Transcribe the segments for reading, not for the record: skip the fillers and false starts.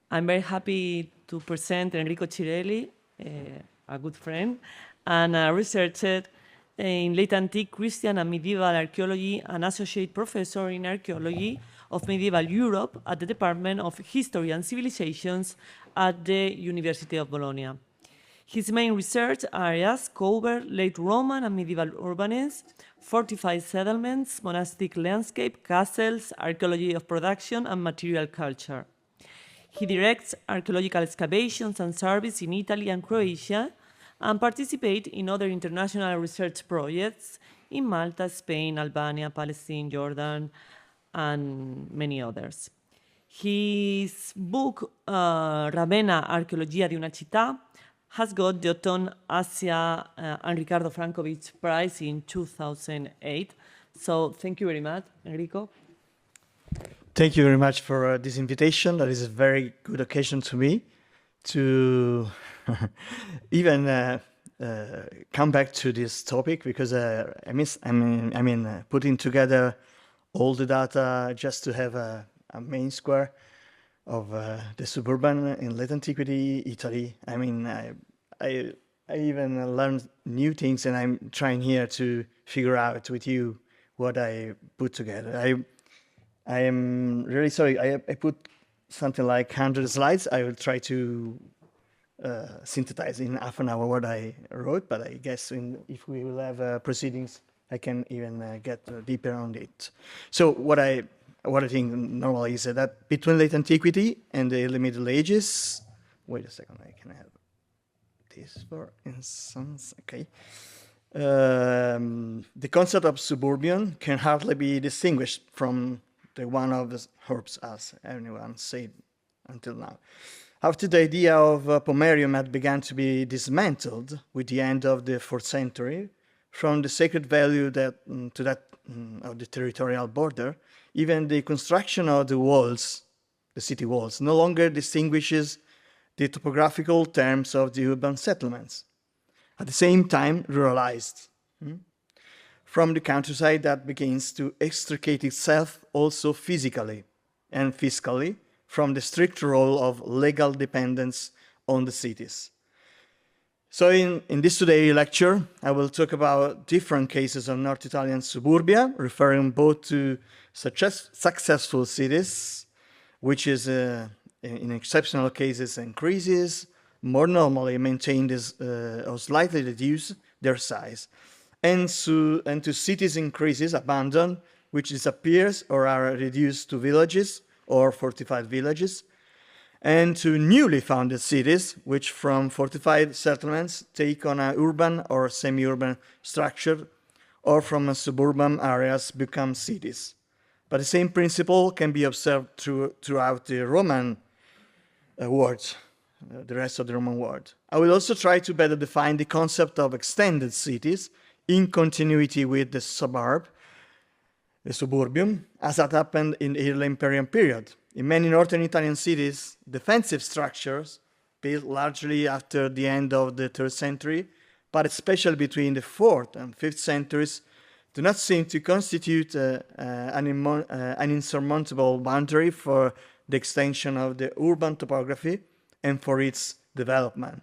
I'm very happy to present Enrico Cirelli, a good friend, and a researcher in late antique Christian and medieval archaeology and associate professor in archaeology of medieval Europe at the Department of History and Civilizations at the University of Bologna. His main research areas cover late Roman and medieval urbanism, fortified settlements, monastic landscape, castles, archaeology of production, and material culture. He directs archaeological excavations and surveys in Italy and Croatia, and participates in other international research projects in Malta, Spain, Albania, Palestine, Jordan, and many others. His book, Ravenna, Arqueologia di una città, has got the Oton Asia and Ricardo Frankovic Prize in 2008. So thank you very much, Enrico. Thank you very much for this invitation. That is a very good occasion to me to even come back to this topic, because putting together all the data just to have a main square of the suburban in late antiquity Italy. I even learned new things, and I'm trying here to figure out with you what I put together. I am really sorry. I put something like 100 slides. I will try to synthesize in half an hour what I wrote, but I guess if we will have proceedings, I can even get deeper on it. So what I think normally is that between late antiquity and the early Middle Ages, wait a second, I can have this for instance, okay. The concept of suburban can hardly be distinguished from the one of the herbs, as anyone said until now. After the idea of pomerium had begun to be dismantled with the end of the IV century, from the sacred value to that of the territorial border, even the construction of the walls, the city walls, no longer distinguishes the topographical terms of the urban settlements. At the same time, ruralized. From the countryside that begins to extricate itself also physically and fiscally from the strict role of legal dependence on the cities. So in this today lecture, I will talk about different cases of North Italian suburbia, referring both to successful cities, which is in exceptional cases increases, more normally maintain or slightly reduce their size, and to cities increases, abandon, which disappears or are reduced to villages or fortified villages, and to newly founded cities, which from fortified settlements take on an urban or semi-urban structure, or from suburban areas become cities. But the same principle can be observed throughout the Roman world, the rest of the Roman world. I will also try to better define the concept of extended cities in continuity with the suburb, the suburbium, as that happened in the early imperial period. In many northern Italian cities, defensive structures, built largely after the end of the 3rd century, but especially between the 4th and 5th centuries, do not seem to constitute an insurmountable boundary for the extension of the urban topography and for its development.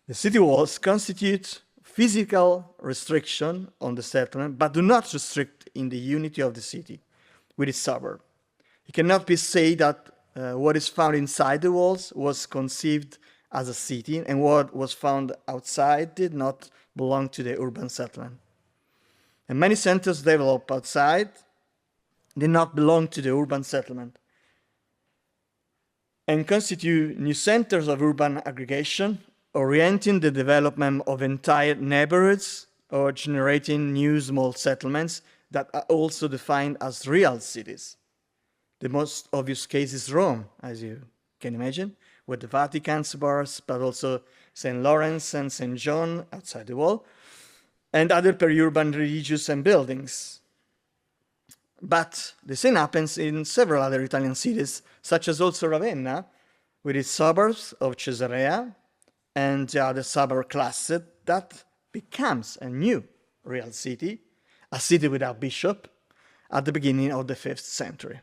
The city walls constitute physical restriction on the settlement, but do not restrict in the unity of the city with its suburb. It cannot be said that what is found inside the walls was conceived as a city, and what was found outside did not belong to the urban settlement. And many centers developed outside did not belong to the urban settlement and constitute new centers of urban aggregation, orienting the development of entire neighborhoods or generating new small settlements that are also defined as real cities. The most obvious case is Rome, as you can imagine, with the Vatican suburbs, but also St. Lawrence and St. John outside the wall, and other peri-urban religious and buildings. But the same happens in several other Italian cities, such as also Ravenna, with its suburbs of Caesarea, and the other suburb cluster that becomes a new real city, a city without bishop, at the beginning of the 5th century.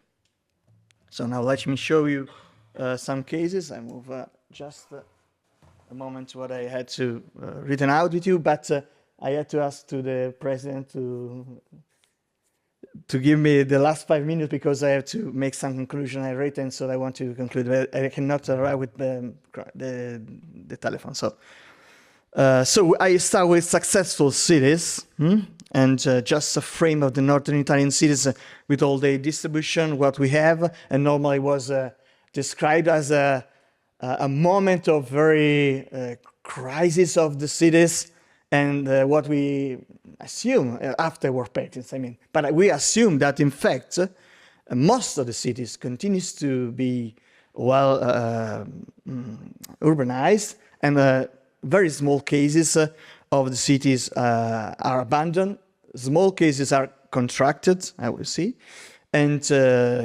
So now let me show you some cases. I move just a moment what I had to written out with you, but I had to ask to the president to give me the last 5 minutes because I have to make some conclusion I written, so I want to conclude. But I cannot arrive with the telephone. So I start with successful cities, and just a frame of the northern Italian cities with all the distribution, what we have, and normally was described as a moment of very crisis of the cities, and what we assume after war patents, I mean. But we assume that, in fact, most of the cities continues to be well urbanized, and very small cases of the cities are abandoned. Small cases are contracted, I will see, and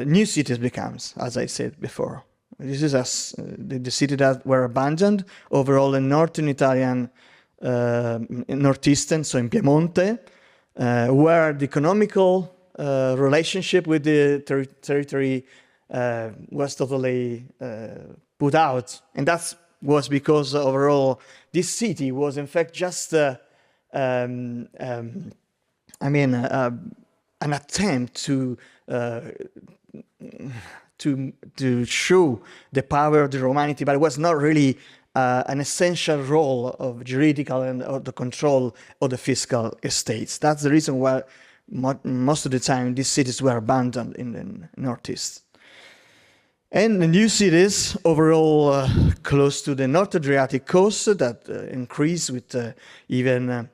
new cities becomes, as I said before. This is the cities that were abandoned overall in northern Italian, northeastern, so in Piemonte, where the economical relationship with the territory was totally put out. And that was because overall this city was in fact just an attempt to show the power of the Romanity, but it was not really an essential role of juridical and of the control of the fiscal estates. That's the reason why most of the time these cities were abandoned in the Northeast. And the new cities, overall close to the North Adriatic coast, that increase with even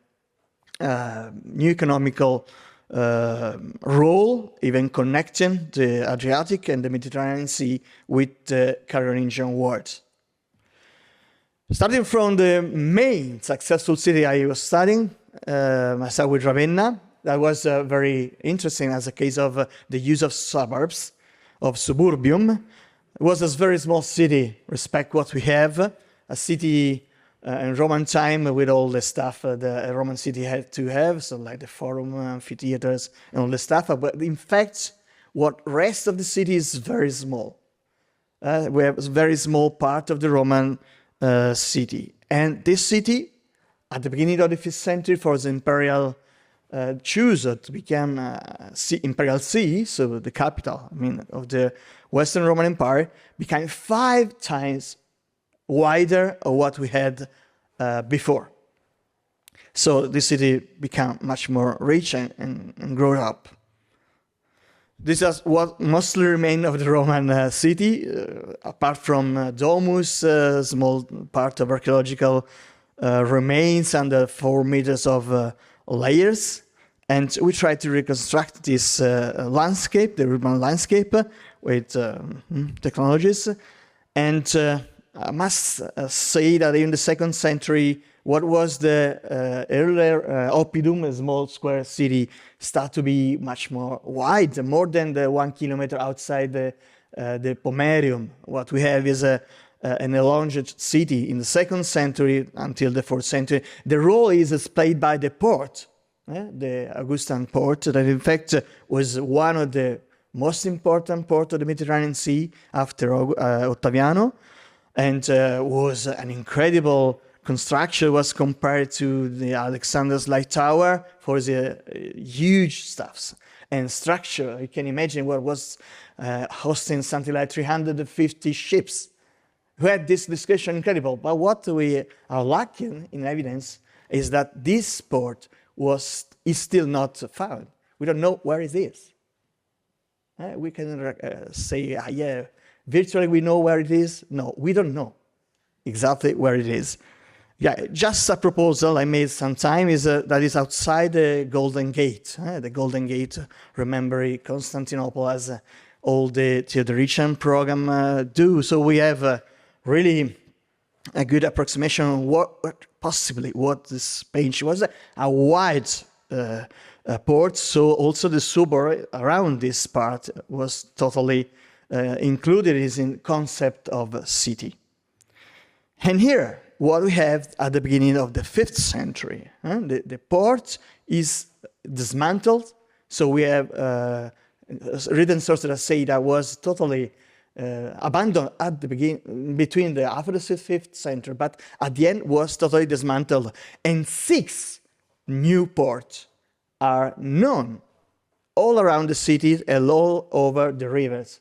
new economical role, even connecting the Adriatic and the Mediterranean Sea with the Carolingian world. Starting from the main successful city I was studying, I started with Ravenna. That was very interesting as a case of the use of suburbs, of suburbium. It was a very small city, respect what we have, a city in Roman time with all the stuff the Roman city had to have, so like the forum, amphitheaters, and all the stuff. But in fact, what rest of the city is very small. We have a very small part of the Roman city. And this city, at the beginning of the 5th century, for the imperial choose to become imperial see, so the capital, of the Western Roman Empire, became 5 times wider of what we had before. So the city became much more rich and grew up. This is what mostly remained of the Roman city, apart from domus, small part of archaeological remains under 4 meters of layers. And we tried to reconstruct this landscape, the urban landscape, with technologies. And I must say that in the 2nd century, what was the earlier oppidum, a small square city, started to be much more wide, more than the 1 kilometer outside the Pomerium. What we have is an enlarged city in the 2nd century until the 4th century. The role is played by the port, the Augustan port, that in fact was one of the most important ports of the Mediterranean Sea after Ottaviano, and was an incredible construction. Was compared to the Alexander's Light Tower for the huge stuffs and structure. You can imagine what was hosting something like 350 ships. We had this discussion, incredible. But what we are lacking in evidence is that this port is still not found. We don't know where it is. We can say, yeah, virtually we know where it is. No, we don't know exactly where it is. Yeah, just a proposal I made some time is that is outside the Golden Gate. The Golden Gate, remember Constantinople as all the Theodorician program do. So we have really a good approximation of what this page was. A wide port, so also the suburb around this part was totally included in concept of city. And here, what we have at the beginning of the 5th century, the port is dismantled. So we have written sources that say that was totally abandoned at the beginning, between the after the 5th century, but at the end was totally dismantled. And 6 new ports are known all around the city and all over the rivers.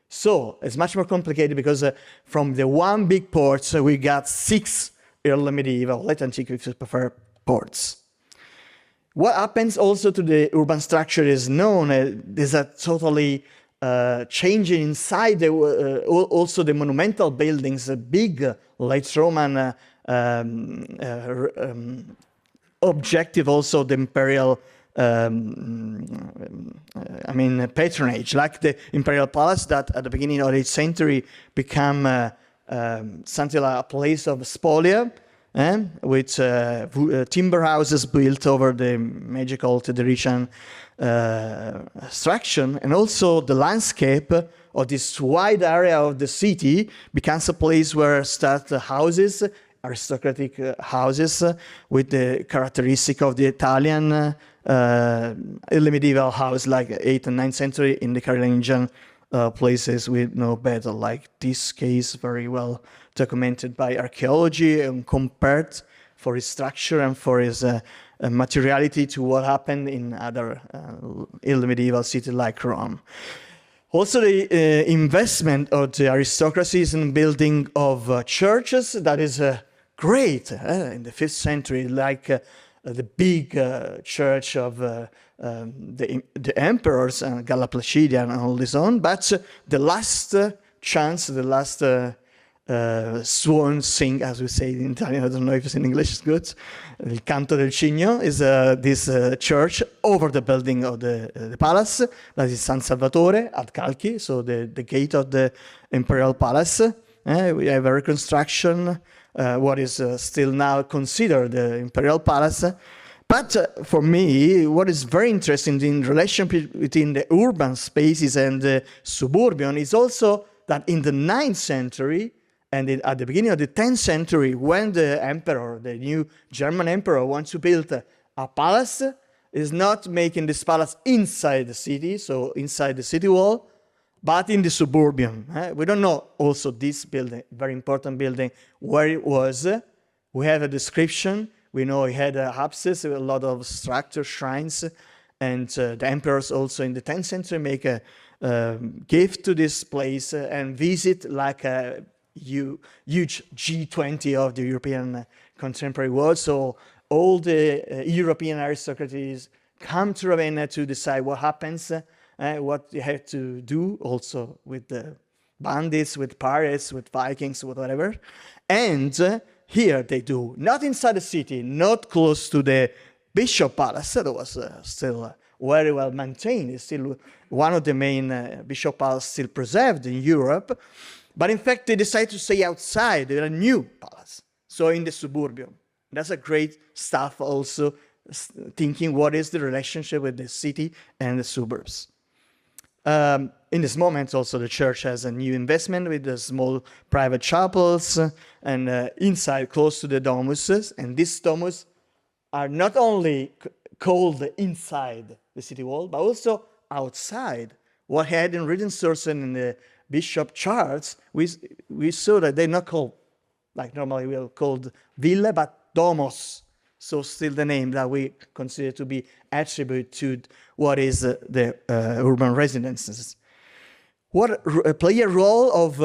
So it's much more complicated because from the one big port, we got 6 early medieval, late antique, if you prefer, ports. What happens also to the urban structure is known. There's a totally changing inside also the monumental buildings, the big late Roman objective, also the imperial patronage, like the imperial palace that at the beginning of the 8th century became something like a place of spolia, with timber houses built over the magical Tedrician structure, and also the landscape of this wide area of the city becomes a place where start houses, aristocratic houses, with the characteristic of the Italian early medieval house, like 8th and 9th century in the Carolingian places we know better, like this case very well documented by archaeology and compared for its structure and for its materiality to what happened in other early medieval cities like Rome. Also, the investment of the aristocracy is in building of churches. That is great in the 5th century, like the big church of the emperors and Galla Placidia and all this on. But the last chance, the last swan sing, as we say in Italian, I don't know if it's in English, it's good. Il Canto del Cigno is this church over the building of the palace, that is San Salvatore at Calchi, so the gate of the imperial palace. We have a reconstruction, what is still now considered the imperial palace. But for me, what is very interesting in relationship between the urban spaces and the suburban is also that in the 9th century, and at the beginning of the 10th century, when the emperor, the new German emperor, wants to build a palace, is not making this palace inside the city, so inside the city wall, but in the suburban. We don't know also this building, very important building, where it was. We have a description. We know it had apses, a lot of structures, shrines, and the emperors also in the 10th century make a gift to this place and visit like a huge G20 of the European contemporary world. So all the European aristocracies come to Ravenna to decide what happens, what you have to do also with the bandits, with pirates, with Vikings, with whatever. And here they do, not inside the city, not close to the bishop palace, that was still very well maintained. It's still one of the main bishop palaces still preserved in Europe. But in fact, they decided to stay outside a new palace, so in the suburban. That's a great stuff also, thinking what is the relationship with the city and the suburbs. In this moment, also the church has a new investment with the small private chapels and inside, close to the domuses. And these domus are not only called inside the city wall, but also outside. What had in written source and in the bishop charts, we saw that they're not called, like normally we are called ville, but domos. So still the name that we consider to be attributed to what is the urban residences. What play a role of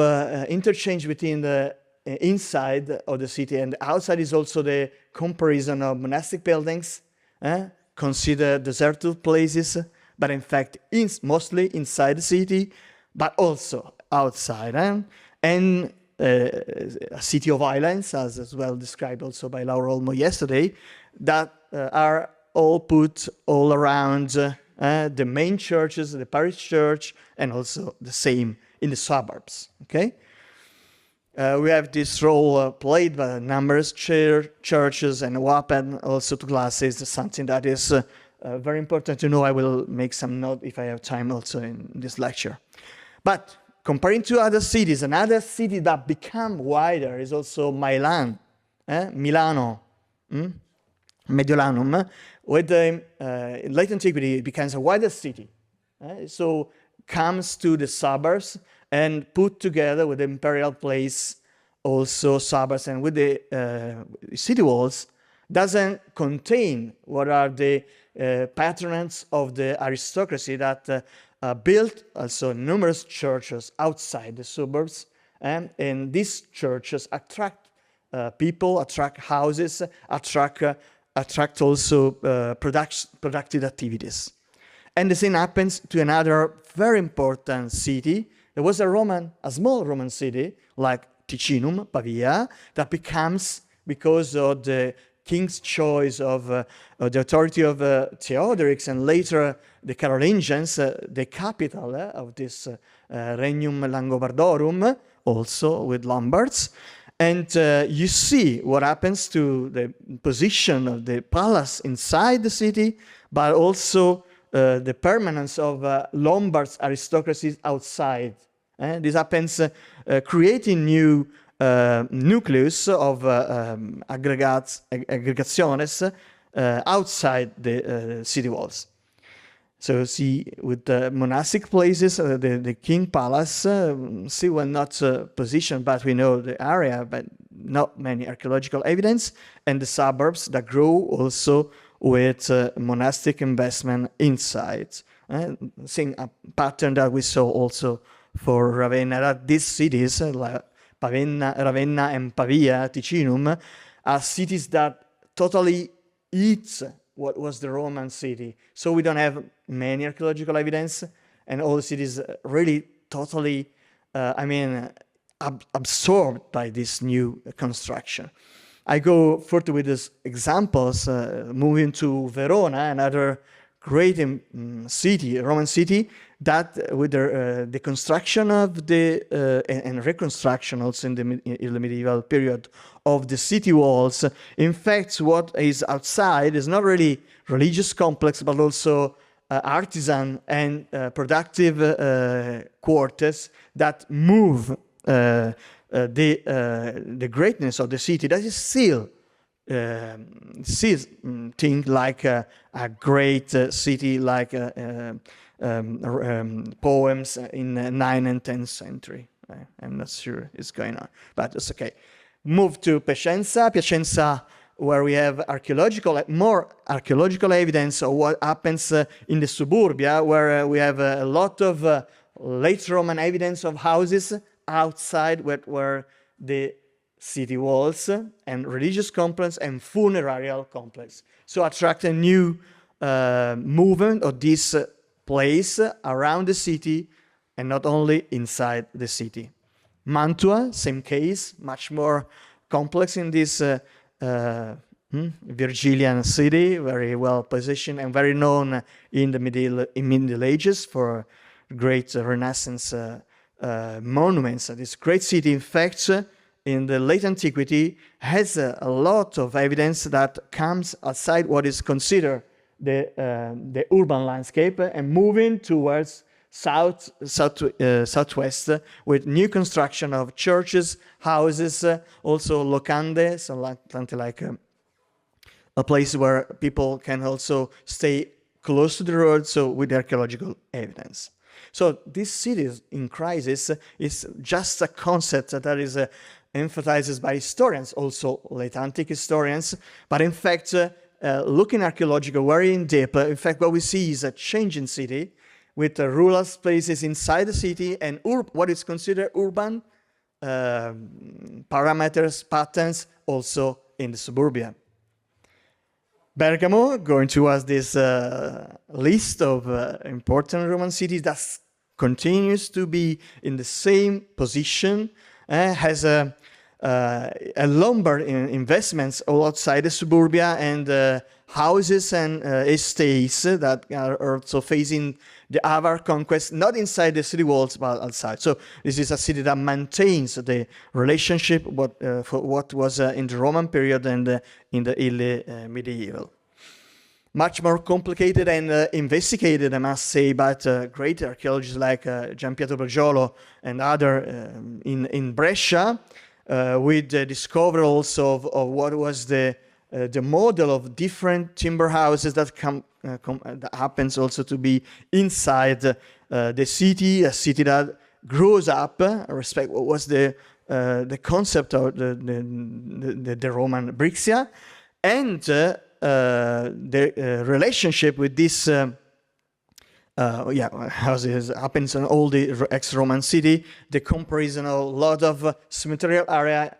interchange between the inside of the city and outside is also the comparison of monastic buildings, considered deserted places, but in fact mostly inside the city, but also outside, and a city of islands, as well described also by Laura Olmo yesterday, that are all put all around the main churches, the parish church, and also the same in the suburbs. Okay, we have this role played by numerous churches, and what happened also to classes, something that is very important to know. I will make some note if I have time also in this lecture. But comparing to other cities, another city that became wider is also Milan, Milano, Mediolanum, with the late antiquity it becomes a wider city. So comes to the suburbs and put together with the imperial place, also suburbs, and with the city walls, doesn't contain what are the patronage of the aristocracy that built also numerous churches outside the suburbs, and these churches attract people, attract houses, attract also productive activities. And the same happens to another very important city. There was a small Roman city like Ticinum, Pavia, that becomes, because of the king's choice of the authority of Theodoric and later the Carolingians, the capital of this Regnum Langobardorum, also with Lombards. And you see what happens to the position of the palace inside the city, but also the permanence of Lombards aristocracies outside. This happens creating new nucleus of aggregaciones outside the city walls. So see, with the monastic places, the king palace, see, well, not positioned, but we know the area, but not many archaeological evidence, and the suburbs that grow also with monastic investment inside. Seeing a pattern that we saw also for Ravenna, that these cities, like Ravenna and Pavia, Ticinum, are cities that totally eat what was the Roman city. So we don't have many archaeological evidence, and all the cities really totally, absorbed by this new construction. I go further with these examples, moving to Verona, another great city, Roman city, that with the construction of the and reconstruction also in the medieval period of the city walls. In fact, what is outside is not really religious complex, but also artisan and productive quarters that move the greatness of the city. That is still think like a great city, like poems in the 9th and 10th century. I'm not sure it's going on, but it's okay. Move to Piacenza, where we have more archaeological evidence of what happens in the suburbia, where we have a lot of late Roman evidence of houses outside where the city walls and religious complex and funerarial complex. So attract a new movement of this place around the city and not only inside the city. Mantua, same case, much more complex in this Virgilian city, very well positioned and very known in the Middle Ages for great Renaissance monuments. This great city, in fact, in the late antiquity, has a lot of evidence that comes outside what is considered the urban landscape and moving towards southwest with new construction of churches, houses, also locande, so like a place where people can also stay close to the road, so with archaeological evidence. So this city in crisis is just a concept that is emphasized by historians, also late antique historians, but in fact, looking archaeological very in depth, in fact, what we see is a changing city with rural places inside the city and what is considered urban parameters, patterns, also in the suburbia. Bergamo, going towards this list of important Roman cities that continues to be in the same position, has a Lombard investments all outside the suburbia and houses and estates that are also facing the Avar conquest, not inside the city walls, but outside. So this is a city that maintains the relationship for what was in the Roman period and in the early medieval. Much more complicated and investigated, I must say, but great archaeologists like Gian Pietro Bergiolo and other in Brescia, with the discovery also of what was the model of different timber houses that that happens also to be inside the city, a city that grows up, respect what was the concept of the Roman Brixia, and the relationship with this, as it happens in all the ex-Roman city, the comparison of a lot of cemeterial area,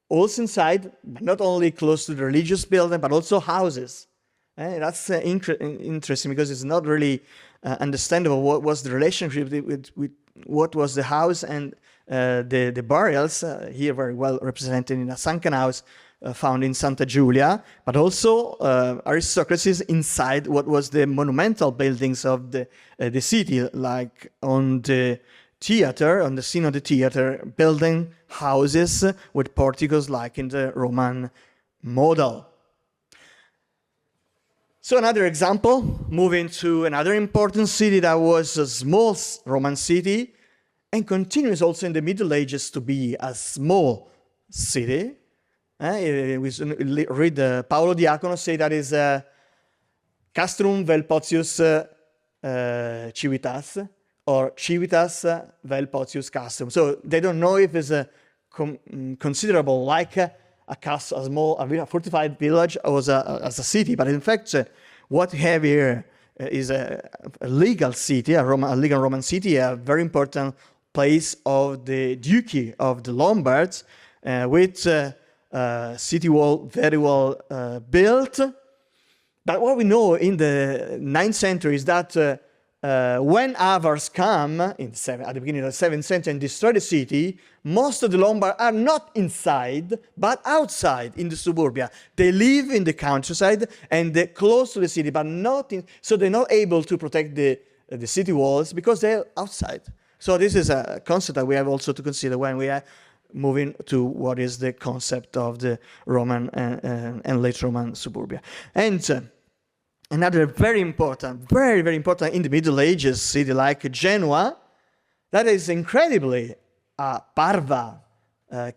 also inside, but not only close to the religious building, but also houses. That's interesting because it's not really understandable what was the relationship with what was the house and the burials, here very well represented in a sunken house found in Santa Giulia, but also aristocracies inside what was the monumental buildings of the city, like on the theater, on the scene of the theater, building houses with porticos like in the Roman model. So another example, moving to another important city that was a small Roman city and continues also in the Middle Ages to be a small city. We read Paolo Diacono say that is Castrum vel potius civitas, or civitas vel potius castrum. So they don't know if it's considerable like a small, a fortified village or as a city, but in fact, what we have here is a legal city, a legal Roman city, a very important place of the Duchy of the Lombards, with city wall very well built. But what we know in the 9th century is that when Avars come at the beginning of the 7th century and destroy the city, most of the Lombards are not inside, but outside in the suburbia. They live in the countryside and they're close to the city, but not in, so they're not able to protect the city walls because they're outside. So this is a concept that we have also to consider when we are moving to what is the concept of the Roman and late Roman suburbia. And another very important in the Middle Ages city like Genoa, that is incredibly parva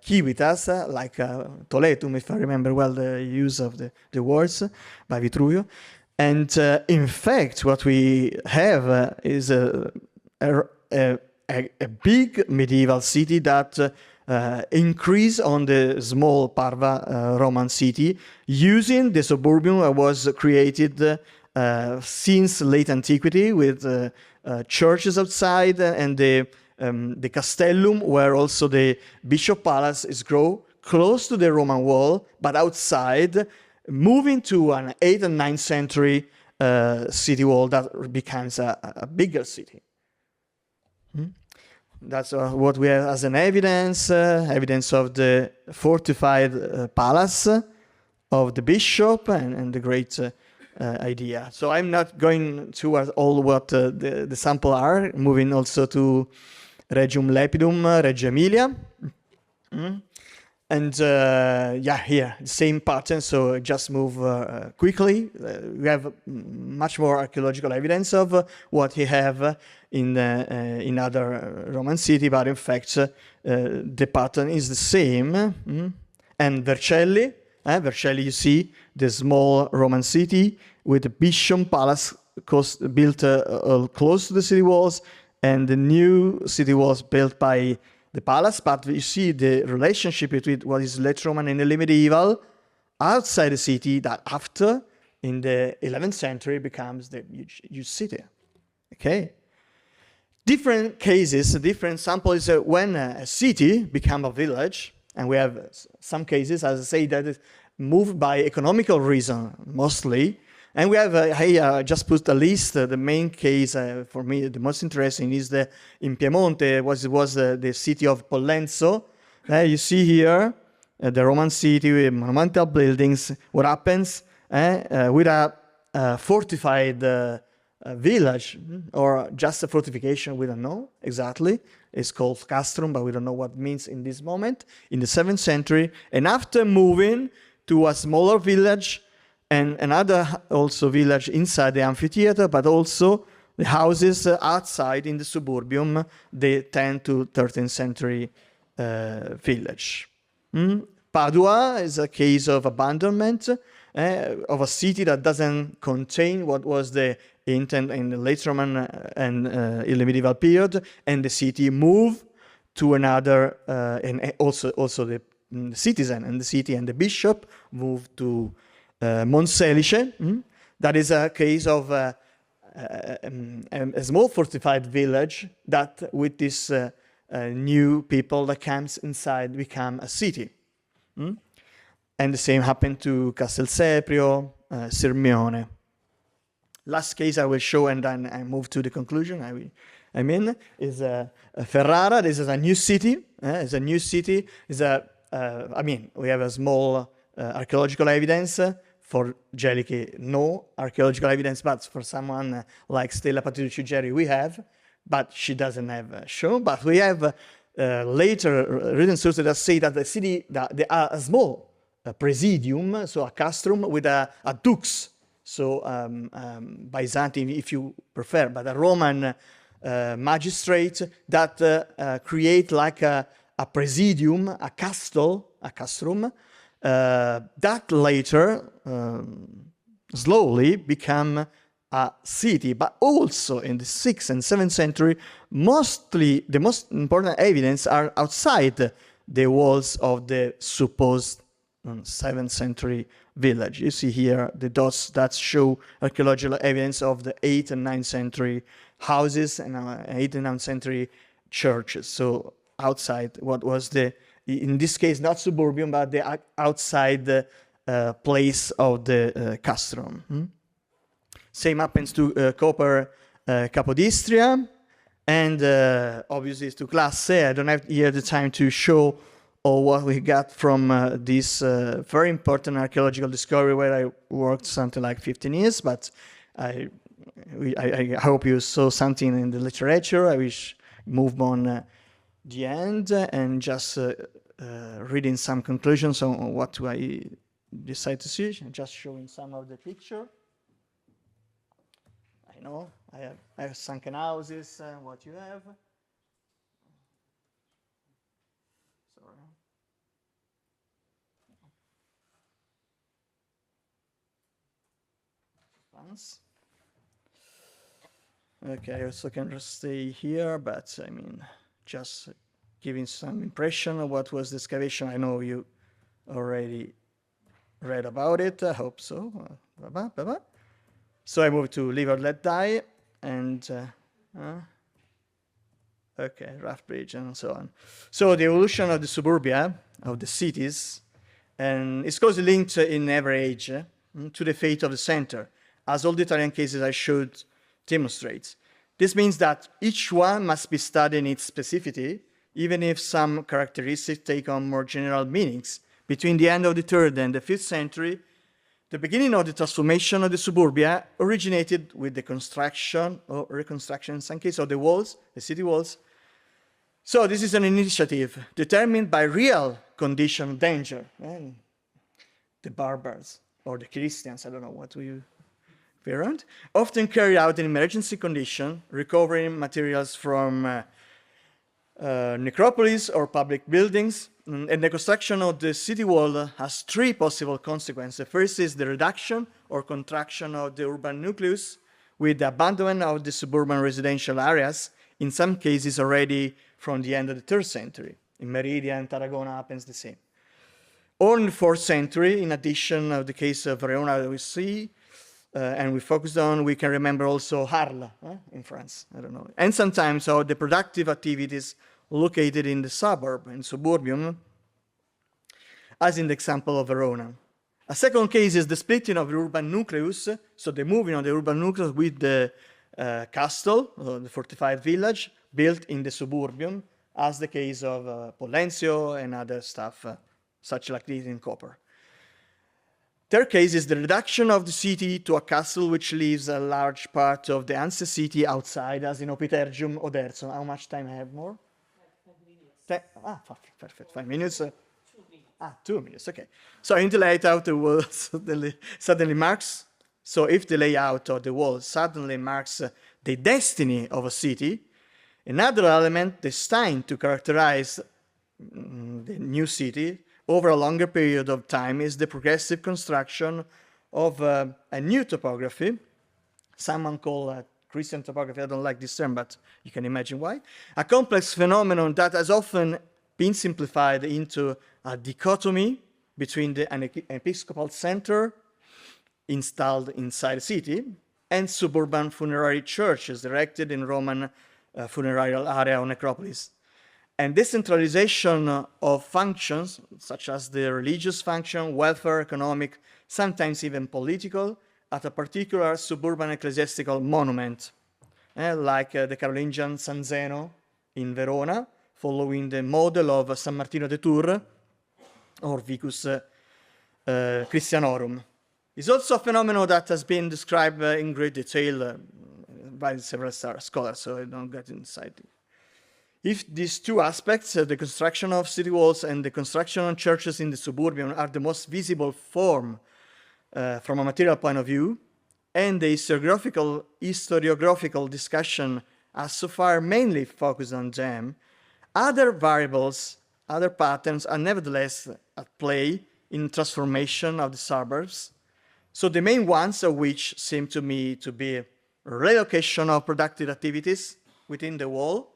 civitas, like Toletum, if I remember well the use of the words by Vitruvio. And in fact, what we have is a big medieval city that increase on the small Parva Roman city, using the suburbium that was created since late antiquity with churches outside and the castellum, where also the bishop palace is grow close to the Roman wall, but outside, moving to an 8th and 9th century city wall that becomes a bigger city. That's what we have as an evidence of the fortified palace of the bishop and the great idea. So I'm not going towards all what the sample are, moving also to Regium Lepidum, Reggio Emilia. And here, the same pattern, so just move quickly. We have much more archaeological evidence of what he have in other Roman city, but in fact, the pattern is the same. And Vercelli, you see the small Roman city with the Bishop Palace built close to the city walls, and the new city walls built by the palace, but you see the relationship between what is late Roman and early medieval outside the city that after, in the 11th century, becomes the huge city. Okay? Different cases, different samples when a city becomes a village, and we have some cases, as I say, that is moved by economical reason, mostly. And we have, I just put a list. The main case for me, the most interesting, is in Piemonte, was the city of Pollenzo. You see here the Roman city with monumental buildings. What happens with a fortified village, or just a fortification? We don't know exactly. It's called castrum, but we don't know what it means in this moment. In the 7th century, and after moving to a smaller village, and another also village inside the amphitheater, but also the houses outside in the suburbium, the 10th to 13th century village. Padua is a case of abandonment, of a city that doesn't contain what was the intent in the late Roman and in the medieval period, and the city moved to another, and also the citizen and the city and the bishop moved to Monselice. That is a case of a small fortified village that with this new people that comes inside become a city. And the same happened to Castelseprio, Sirmione. Last case I will show, and then I move to the conclusion. Is Ferrara. This is a new city. It's a new city. We have a small archaeological evidence. For Gellichi, no archaeological evidence, but for someone like Stella Patrizio-Geri, we have, but she doesn't have shown. But we have later written sources that say that the city, there are a small presidium, so a castrum with a dux, so Byzantine if you prefer, but a Roman magistrate that create like a presidium, a castrum, that later slowly become a city, but also in the 6th and 7th century, mostly the most important evidence are outside the walls of the supposed 7th century village. You see here the dots that show archaeological evidence of the 8th and 9th century houses and 8th and 9th century churches. So outside what was the, in this case, not suburban, but the outside place of the castrum. Same happens to Copper Capodistria, and obviously to Classe. I don't have here the time to show all what we got from this very important archaeological discovery where I worked something like 15 years, but I hope you saw something in the literature. I wish move on the end and just reading some conclusions on what I decided to see, just showing some of the picture. I know I have sunken houses, what you have. Sorry. Once. Okay, I also can stay here, but I mean, just giving some impression of what was the excavation. I know you already read about it. I hope so. So I moved to Live or Let Die, and okay, Rough Bridge and so on. So the evolution of the suburbia, of the cities, and it's closely linked in every age to the fate of the center, as all the Italian cases I showed demonstrate. This means that each one must be studied in its specificity, even if some characteristics take on more general meanings. Between the end of the 3rd and the 5th century, the beginning of the transformation of the suburbia originated with the construction or reconstruction, in some cases, of the walls, the city walls. So this is an initiative determined by real condition of danger. The barbars or the Christians, I don't know what you parent, often carry out in emergency condition, recovering materials from necropolis or public buildings. And the construction of the city wall has 3 possible consequences. The first is the reduction or contraction of the urban nucleus with the abandonment of the suburban residential areas, in some cases already from the end of the 3rd century. In Merida and Tarragona happens the same. Or in the 4th century, in addition of the case of Verona that we see, and we focused on, we can remember also Arles in France, I don't know. And sometimes the productive activities located in the suburb, in suburbium, as in the example of Verona. A second case is the splitting of the urban nucleus, so the moving of the urban nucleus with the castle, the fortified village, built in the suburbium, as the case of Polenzio and other stuff, such like this in Copper. Third case is the reduction of the city to a castle which leaves a large part of the ancient city outside, as in Opitergium Oderzo. How much time I have more? 5 minutes. Perfect, 5 minutes. 2 minutes, okay. So in the layout, the wall suddenly marks, so if the layout of the wall suddenly marks the destiny of a city, another element destined to characterize the new city over a longer period of time is the progressive construction of a new topography. Someone call Christian topography. I don't like this term, but you can imagine why. A complex phenomenon that has often been simplified into a dichotomy between an episcopal center installed inside the city and suburban funerary churches erected in Roman funerarial area or necropolis. And decentralization of functions, such as the religious function, welfare, economic, sometimes even political, at a particular suburban ecclesiastical monument, like the Carolingian San Zeno in Verona, following the model of San Martino de Tours or Vicus Christianorum. It's also a phenomenon that has been described in great detail by several scholars, so I don't get inside it. If these two aspects, the construction of city walls and the construction of churches in the suburban, are the most visible form from a material point of view, and the historiographical discussion has so far mainly focused on them, other variables, other patterns are nevertheless at play in transformation of the suburbs. So the main ones of which seem to me to be relocation of productive activities within the wall,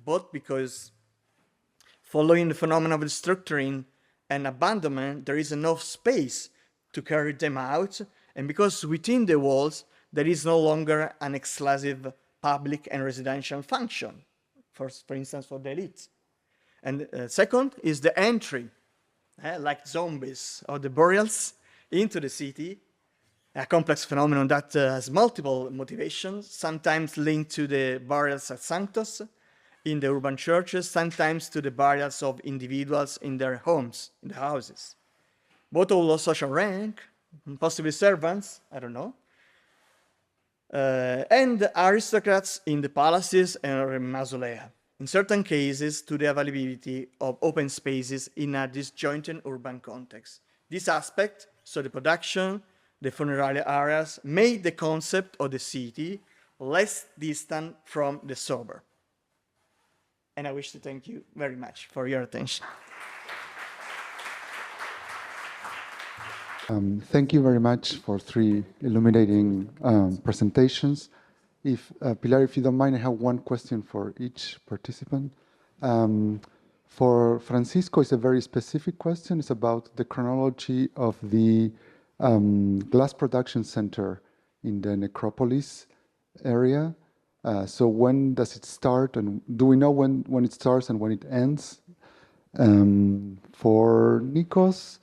both because following the phenomenon of restructuring and abandonment, there is enough space to carry them out, and because within the walls, there is no longer an exclusive public and residential function, for instance, for the elite. And second is the entry, like zombies or the burials into the city, a complex phenomenon that has multiple motivations, sometimes linked to the burials at Sanctos in the urban churches, sometimes to the burials of individuals in their homes, in the houses. Both of low social rank, possibly servants, I don't know, and aristocrats in the palaces and mausolea. In certain cases, to the availability of open spaces in a disjointed urban context. This aspect, so the production, the funerary areas, made the concept of the city less distant from the suburb. And I wish to thank you very much for your attention. Thank you very much for three illuminating presentations. Pilar, if you don't mind, I have one question for each participant. For Francisco, it's a very specific question. It's about the chronology of the glass production center in the necropolis area. So when does it start, and do we know when it starts and when it ends? For Nikos,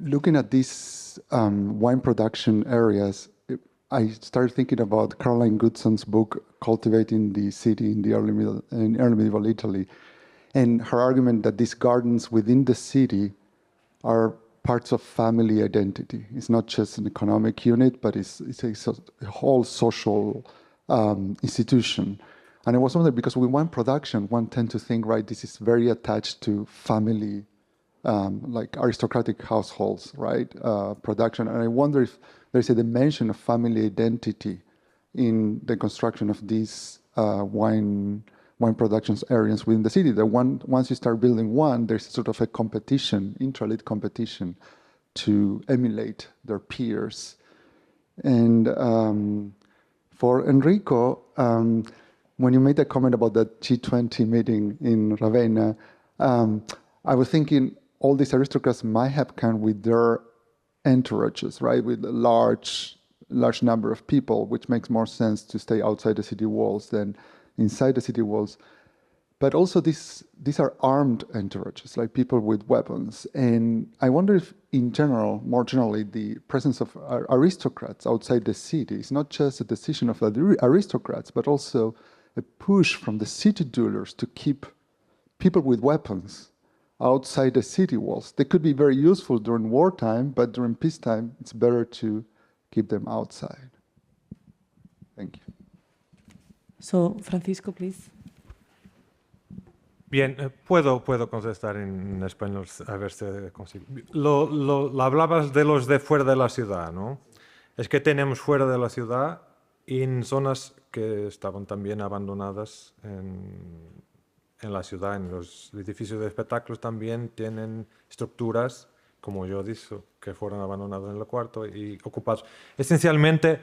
looking at these wine production areas, I started thinking about Caroline Goodson's book, Cultivating the City in early medieval Italy, and her argument that these gardens within the city are parts of family identity. It's not just an economic unit, but it's a whole social institution. And I was wondering, because with wine production, one tends to think, right, this is very attached to family, like aristocratic households, right, production. And I wonder if there's a dimension of family identity in the construction of these wine production areas within the city. That once you start building one, there's sort of a competition, intra-elite competition, to emulate their peers. And for Enrico, when you made that comment about that G20 meeting in Ravenna, I was thinking all these aristocrats might have come with their entourages, right, with a large number of people, which makes more sense to stay outside the city walls than inside the city walls. But also these are armed entourages, like people with weapons. And I wonder if, in general, more generally, the presence of aristocrats outside the city is not just a decision of the aristocrats, but also a push from the city dwellers to keep people with weapons outside the city walls. They could be very useful during wartime, but during peacetime, it's better to keep them outside. Thank you. So, Francisco, please. Bien, puedo contestar en español, a ver si consigo. Lo hablabas de los de fuera de la ciudad, ¿no? Es que tenemos fuera de la ciudad y en zonas que estaban también abandonadas en la ciudad, en los edificios de espectáculos también tienen estructuras, como yo dije, que fueron abandonados en el cuarto y ocupados. Esencialmente,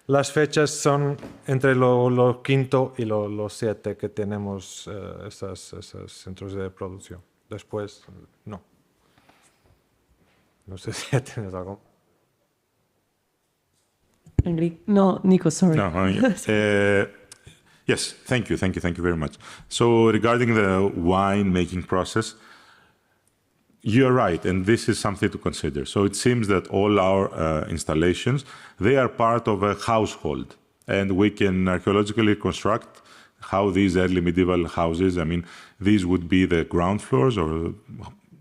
las fechas son entre lo quinto y lo siete que tenemos esos centros de producción. Después, no. No sé si tienes algo. Enrico, no, Nico, sorry. No, yes, thank you very much. So regarding the wine making process, you're right, and this is something to consider. So it seems that all our installations, they are part of a household, and we can archaeologically construct how these early medieval houses, I mean, these would be the ground floors or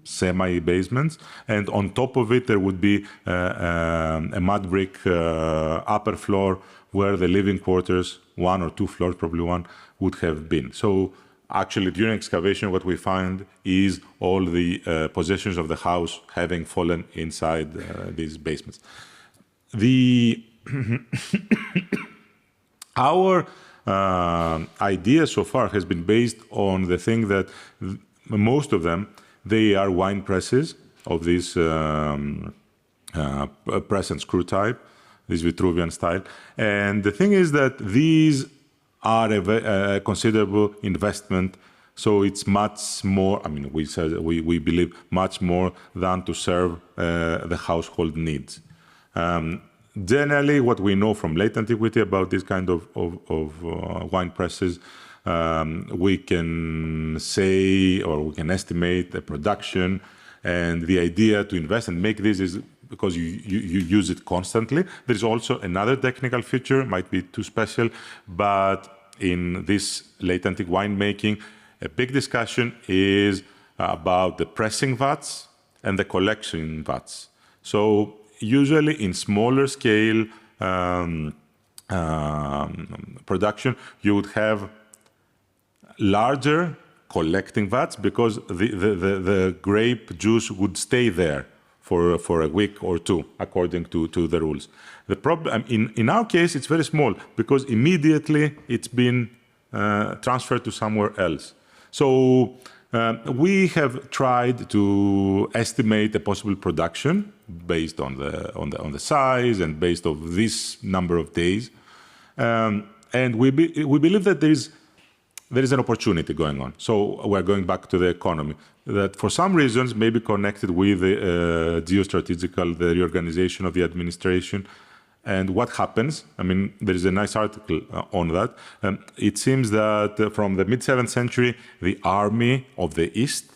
semi-basements, and on top of it there would be a mud brick upper floor where the living quarters, one or two floors, probably one, would have been. So actually during excavation what we find is all the possessions of the house having fallen inside these basements. Our idea so far has been based on the thing that most of them, they are wine presses of this press and screw type, this Vitruvian style. And the thing is that these are a considerable investment, so it's much more, I mean, we believe much more than to serve the household needs. Generally, what we know from late antiquity about this kind of wine presses, we can say or we can estimate the production, and the idea to invest and make this is because you use it constantly. There's also another technical feature, might be too special, but in this late antique winemaking, a big discussion is about the pressing vats and the collection vats. So usually in smaller scale production, you would have larger collecting vats because the grape juice would stay there for a week or two, according to the rules. The problem in our case, it's very small because immediately it's been transferred to somewhere else. So we have tried to estimate a possible production based on the size and based on this number of days, and we believe that there is an opportunity going on. So we're going back to the economy, that for some reasons, maybe connected with the geostrategical, the reorganization of the administration, and what happens. I mean, there is a nice article on that. It seems that from the mid-7th century, the army of the East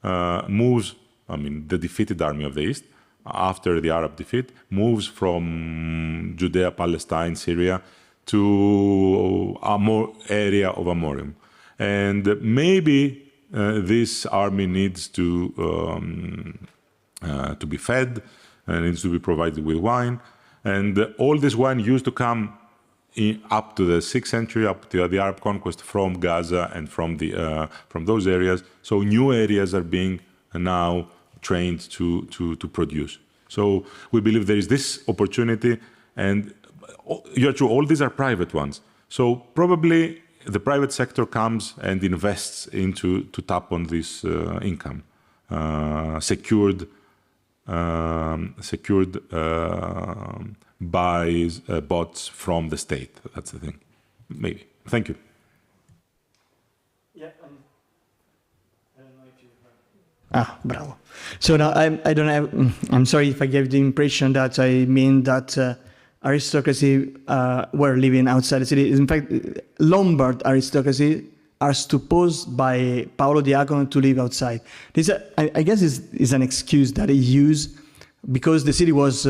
moves, I mean, the defeated army of the East, after the Arab defeat, moves from Judea, Palestine, Syria, to a more area of Amorium. And maybe this army needs to be fed, needs to be provided with wine. And all this wine used to come up to the 6th century, up to the Arab conquest from Gaza and from those areas. So new areas are being now trained to produce. So we believe there is this opportunity, and you're true, all these are private ones. So probably the private sector comes and invests to tap on this income, secured by bots from the state. That's the thing. Maybe. Thank you. Yeah. I don't know if you. Bravo. So now I don't have. I'm sorry if I gave the impression that I mean that aristocracy were living outside the city. In fact, Lombard aristocracy are supposed by Paolo Diacono to live outside. This, I guess, is an excuse that he used because the city was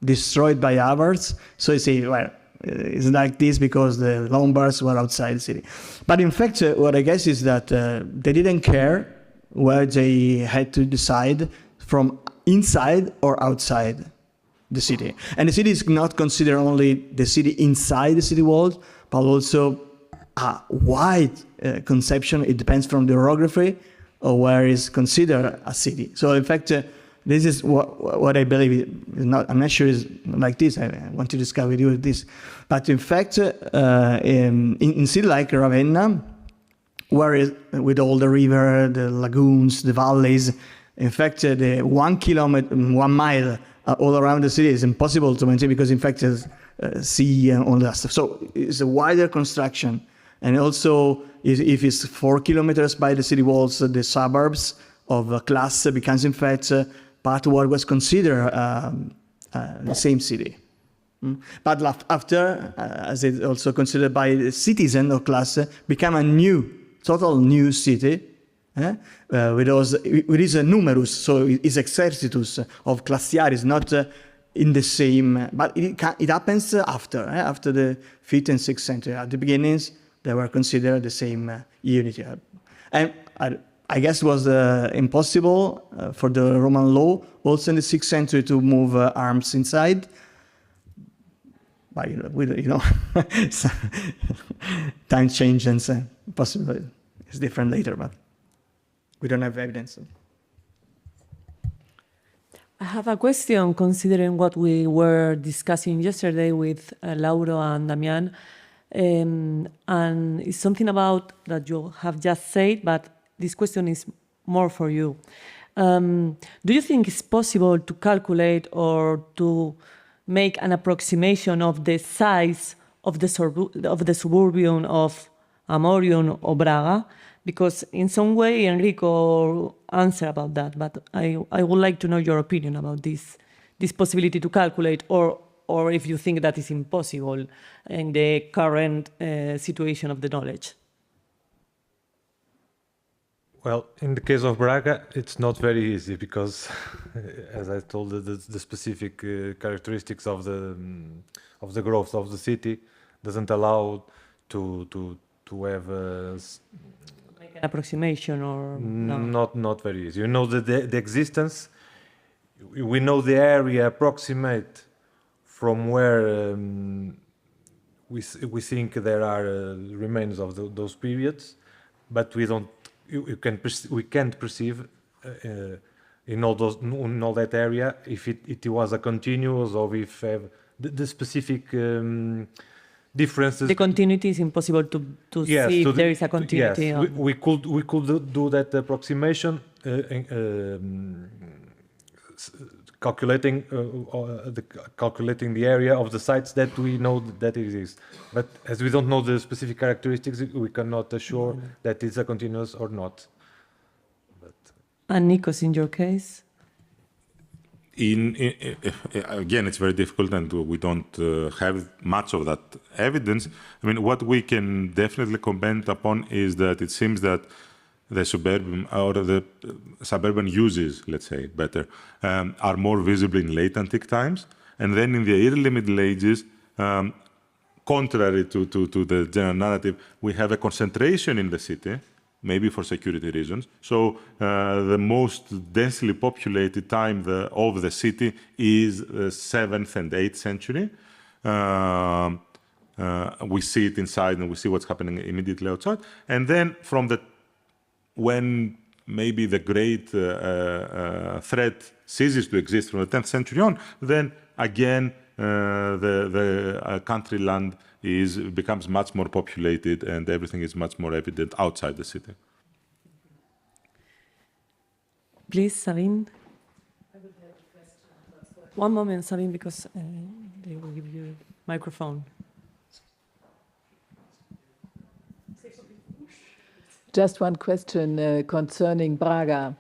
destroyed by Avars. So he say, well, it's like this because the Lombards were outside the city. But in fact, what I guess is that they didn't care where they had to decide from inside or outside the city. And the city is not considered only the city inside the city walls, but also a wide conception. It depends from the orography or where is considered a city. So in fact, this is what I believe is not, I'm not sure it's like this. I want to discuss with you this. But in fact, in city like Ravenna, with all the river, the lagoons, the valleys. In fact, the 1 kilometer, 1 mile all around the city is impossible to maintain because, in fact, there's sea and all that stuff. So it's a wider construction. And also, if it's 4 kilometers by the city walls, the suburbs of class becomes, in fact, part of what was considered the same city. But after, as it's also considered by the citizen of class, become a total new city, with is a numerus, so it's exercitus of classiaris, not in the same, but it happens after the 5th and 6th century. At the beginnings, they were considered the same unity. And I guess it was impossible for the Roman law, also in the 6th century, to move arms inside. But time changes and possibly it's different later, but we don't have evidence. I have a question considering what we were discussing yesterday with Lauro and Damian. And it's something about that you have just said, but this question is more for you. Do you think it's possible to calculate or to make an approximation of the size of the suburbium of Amorium or Braga? Because in some way Enrico answered about that, but I would like to know your opinion about this possibility to calculate, or if you think that is impossible in the current situation of the knowledge. Well, in the case of Braga, it's not very easy because, as I told, the specific characteristics of the growth of the city doesn't allow to have make an approximation or no? Not very easy. You know the existence. We know the area approximate from where we think there are remains of those periods, but we don't. We can't perceive in all that area if it was a continuous or if the specific differences. The continuity is impossible to see if there is a continuity. Yes, we could do that approximation, calculating the area of the sites that we know that exist. But as we don't know the specific characteristics, we cannot assure that it's a continuous or not. And Nikos, in your case? Again, it's very difficult, and we don't have much of that evidence. I mean, what we can definitely comment upon is that it seems that the suburban uses, let's say better, are more visible in late antique times, and then in the early Middle Ages, contrary to the general narrative, we have a concentration in the city, maybe for security reasons. So the most densely populated time of the city is the 7th and 8th century. We see it inside and we see what's happening immediately outside. And then when maybe the great threat ceases to exist from the 10th century on, then again the country land becomes much more populated and everything is much more evident outside the city. Please, Sabine. One moment, Sabine, because they will give you a microphone. Just one question concerning Braga.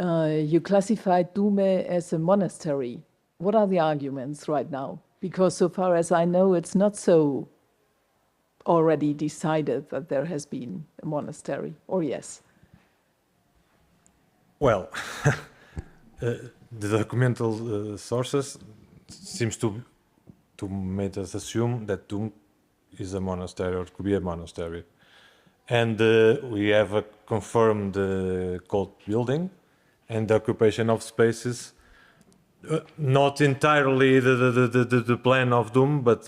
You classified Dume as a monastery. What are the arguments right now? Because so far as I know, it's not so already decided that there has been a monastery, or yes? Well, the documental sources seems to make us assume that Dume is a monastery or could be a monastery. And we have a confirmed cult building and the occupation of spaces. Not entirely the plan of Dume, but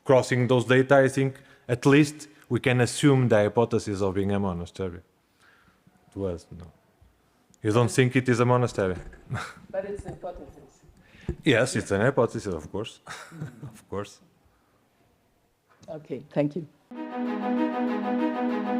crossing those data, I think at least we can assume the hypothesis of being a monastery. It was, no. You don't think it is a monastery? But it's a hypothesis. Yes, it's an hypothesis, of course. Of course. Okay, thank you. you.